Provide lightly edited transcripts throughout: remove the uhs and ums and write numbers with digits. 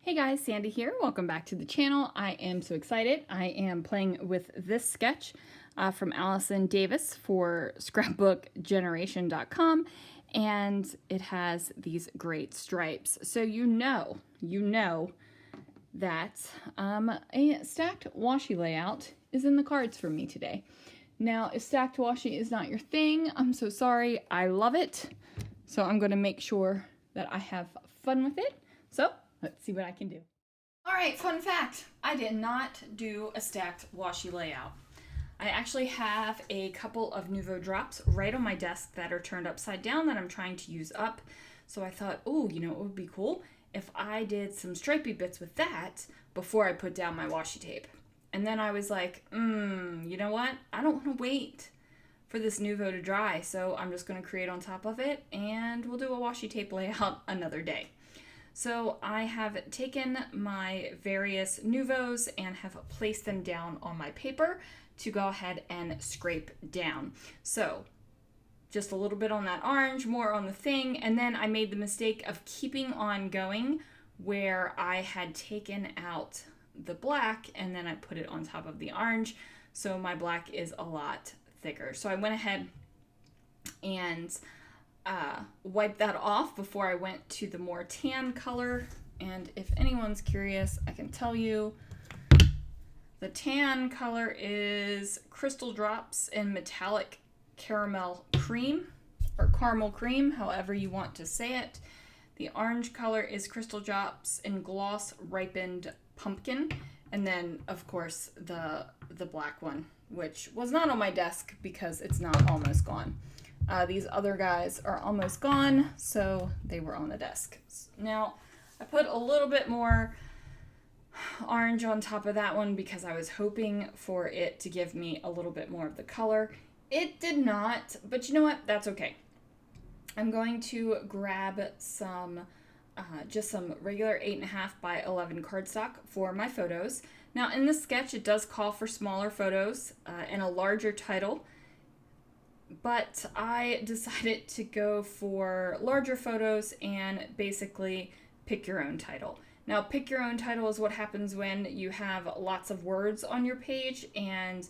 Hey guys, Sandy here. Welcome back to the channel. I am so excited. I am playing with this sketch from Allison Davis for scrapbookgeneration.com, and it has these great stripes. So you know that a stacked washi layout is in the cards for me today. Now, if stacked washi is not your thing, I'm so sorry. I love it. So I'm going to make sure that I have fun with it. So let's see what I can do. All right, fun fact. I did not do a stacked washi layout. I actually have a couple of Nouveau drops right on my desk that are turned upside down that I'm trying to use up. So I thought, oh, you know, it would be cool if I did some stripey bits with that before I put down my washi tape. And then I was like, you know what? I don't want to wait for this Nouveau to dry, so I'm just going to create on top of it, and we'll do a washi tape layout another day. So I have taken my various Nouveaux and have placed them down on my paper to go ahead and scrape down. So just a little bit on that orange, more on the thing, and then I made the mistake of keeping on going where I had taken out the black and then I put it on top of the orange, so my black is a lot thicker. So I went ahead and wiped that off before I went to the more tan color. And if anyone's curious, I can tell you the tan color is Crystal Drops in Metallic Caramel Cream, or Caramel Cream, however you want to say it. The orange color is Crystal Drops in Gloss Ripened Pumpkin. And then, of course, the black one, which was not on my desk because it's not almost gone. These other guys are almost gone, so they were on the desk. Now, I put a little bit more orange on top of that one because I was hoping for it to give me a little bit more of the color. It did not, but you know what? That's okay. I'm going to grab some just some regular 8.5 by 11 cardstock for my photos. Now in this sketch it does call for smaller photos and a larger title, but I decided to go for larger photos and basically pick your own title. Now pick your own title is what happens when you have lots of words on your page and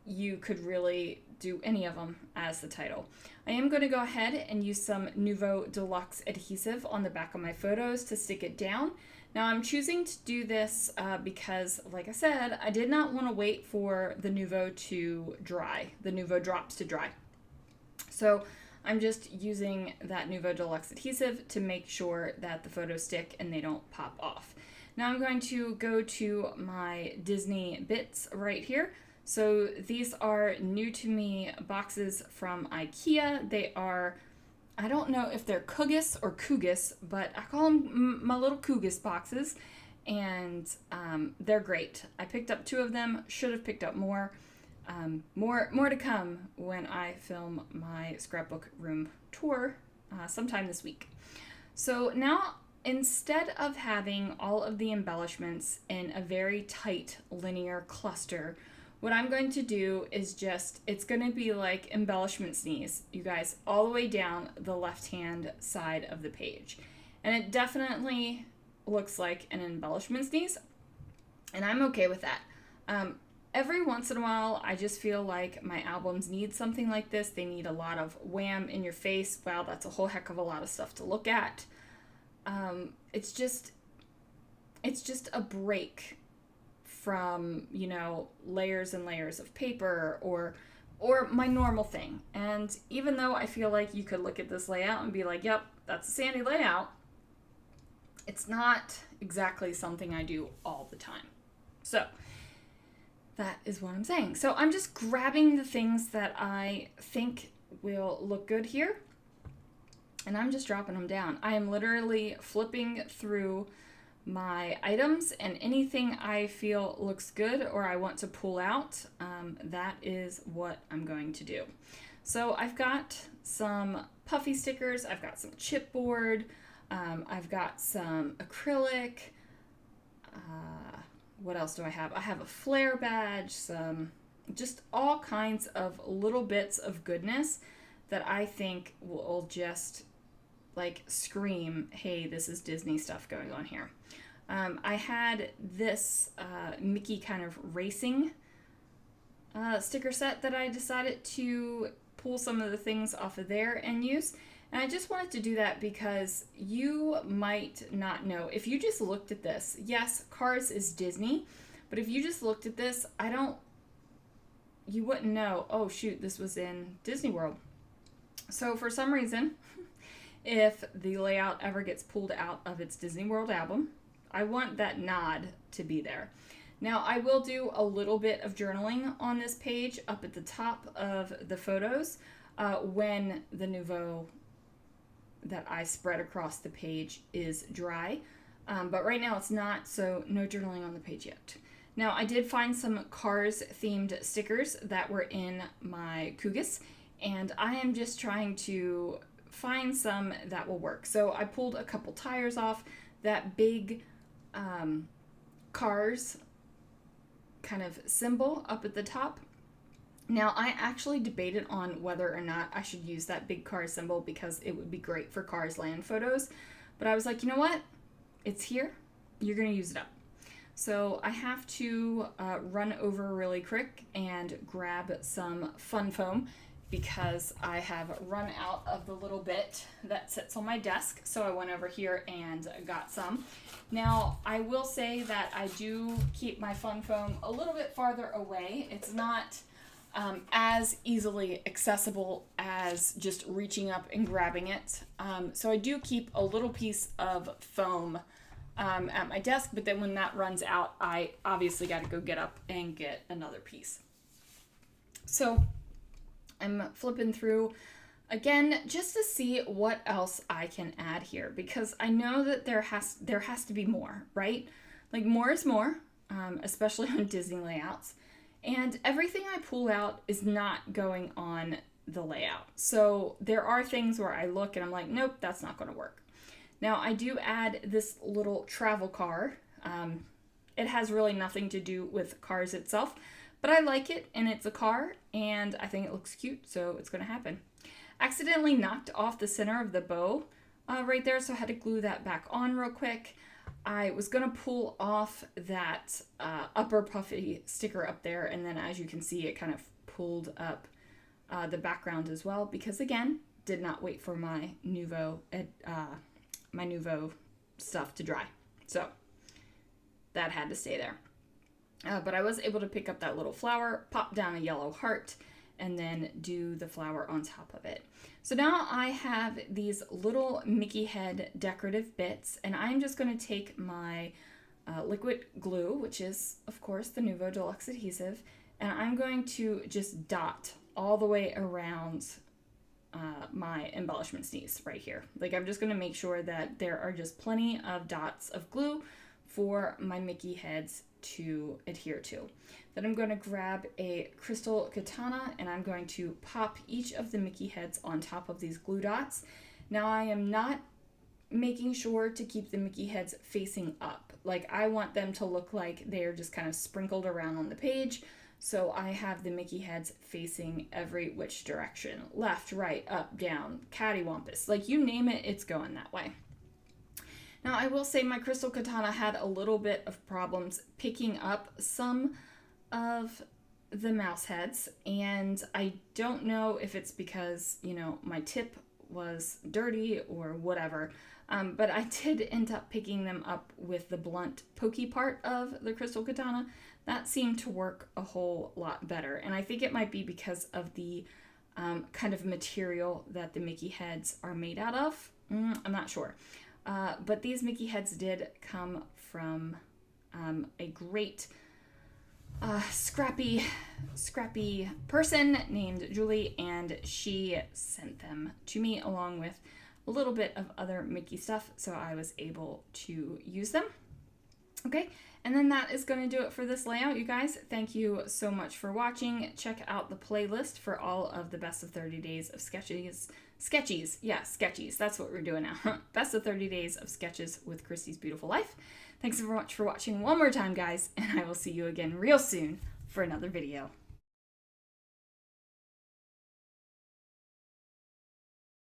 you could really do any of them as the title. I am going to go ahead and use some Nouveau Deluxe adhesive on the back of my photos to stick it down. Now I'm choosing to do this because, like I said, I did not want to wait for the Nouveau to dry, the Nouveau drops to dry. So I'm just using that Nouveau Deluxe adhesive to make sure that the photos stick and they don't pop off. Now I'm going to go to my Disney bits right here. So these are new to me boxes from IKEA. They are, I don't know if they're Kugis or Kugis, but I call them my little Kugis boxes, and they're great. I picked up 2 of them, should have picked up more. More to come when I film my scrapbook room tour sometime this week. So now, instead of having all of the embellishments in a very tight linear cluster, what I'm going to do is it's going to be like embellishment sneeze, you guys, all the way down the left-hand side of the page. And it definitely looks like an embellishment sneeze, and I'm okay with that. Every once in a while, I just feel like my albums need something like this. They need a lot of wham in your face. Wow, that's a whole heck of a lot of stuff to look at. It's just a break from, you know, layers and layers of paper or my normal thing. And even though I feel like you could look at this layout and be like, yep, that's a Sandy layout, it's not exactly something I do all the time. So that is what I'm saying. So I'm just grabbing the things that I think will look good here, and I'm just dropping them down. I am literally flipping through my items, and anything I feel looks good or I want to pull out, that is what I'm going to do. So I've got some puffy stickers, I've got some chipboard, I've got some acrylic, what else do I have? I have a flare badge, some just all kinds of little bits of goodness that I think will just like scream, hey, this is Disney stuff going on here. I had this Mickey kind of racing sticker set that I decided to pull some of the things off of there and use. And I just wanted to do that because you might not know. If you just looked at this, yes, Cars is Disney, but if you just looked at this, you wouldn't know, oh shoot, this was in Disney World. So for some reason, if the layout ever gets pulled out of its Disney World album, I want that nod to be there. Now, I will do a little bit of journaling on this page up at the top of the photos when the Nouveau that I spread across the page is dry. But right now it's not, so no journaling on the page yet. Now, I did find some Cars themed stickers that were in my Cougas, and I am just trying to find some that will work. So I pulled a couple tires off, that big Cars kind of symbol up at the top. Now, I actually debated on whether or not I should use that big Cars symbol because it would be great for Cars Land photos. But I was like, you know what? It's here. You're going to use it up. So I have to run over really quick and grab some fun foam because I have run out of the little bit that sits on my desk. So I went over here and got some. Now, I will say that I do keep my fun foam a little bit farther away. It's not as easily accessible as just reaching up and grabbing it. So I do keep a little piece of foam at my desk, but then when that runs out, I obviously got to go get up and get another piece. So I'm flipping through again just to see what else I can add here, because I know that there has to be more, right? Like more is more, especially on Disney layouts. And everything I pull out is not going on the layout. So there are things where I look and I'm like, nope, that's not going to work. Now, I do add this little travel car. It has really nothing to do with Cars itself, but I like it, and it's a car, and I think it looks cute, so it's going to happen. Accidentally knocked off the center of the bow right there, so I had to glue that back on real quick. I was going to pull off that upper puffy sticker up there, and then as you can see, it kind of pulled up the background as well, because again, did not wait for my Nouveau stuff to dry. So that had to stay there. But I was able to pick up that little flower, pop down a yellow heart, and then do the flower on top of it. So now I have these little Mickey head decorative bits, and I'm just going to take my liquid glue, which is, of course, the Nouveau Deluxe adhesive, and I'm going to just dot all the way around my embellishment sneeze right here. Like, I'm just going to make sure that there are just plenty of dots of glue for my Mickey heads to adhere to. Then I'm going to grab a crystal katana and I'm going to pop each of the Mickey heads on top of these glue dots. Now, I am not making sure to keep the Mickey heads facing up. Like, I want them to look like they're just kind of sprinkled around on the page. So I have the Mickey heads facing every which direction. Left, right, up, down, cattywampus. Like, you name it, it's going that way. Now, I will say my crystal katana had a little bit of problems picking up some of the mouse heads. And I don't know if it's because, you know, my tip was dirty or whatever. But I did end up picking them up with the blunt pokey part of the crystal katana. That seemed to work a whole lot better. And I think it might be because of the kind of material that the Mickey heads are made out of. I'm not sure. But these Mickey heads did come from a great scrappy person named Julie, and she sent them to me along with a little bit of other Mickey stuff, so I was able to use them. Okay, and then that is going to do it for this layout, you guys. Thank you so much for watching. Check out the playlist for all of the best of 30 days of sketches. Yeah, sketchies. That's what we're doing now. Best of 30 days of sketches with Christy's Beautiful Life. Thanks so much for watching one more time, guys, and I will see you again real soon for another video.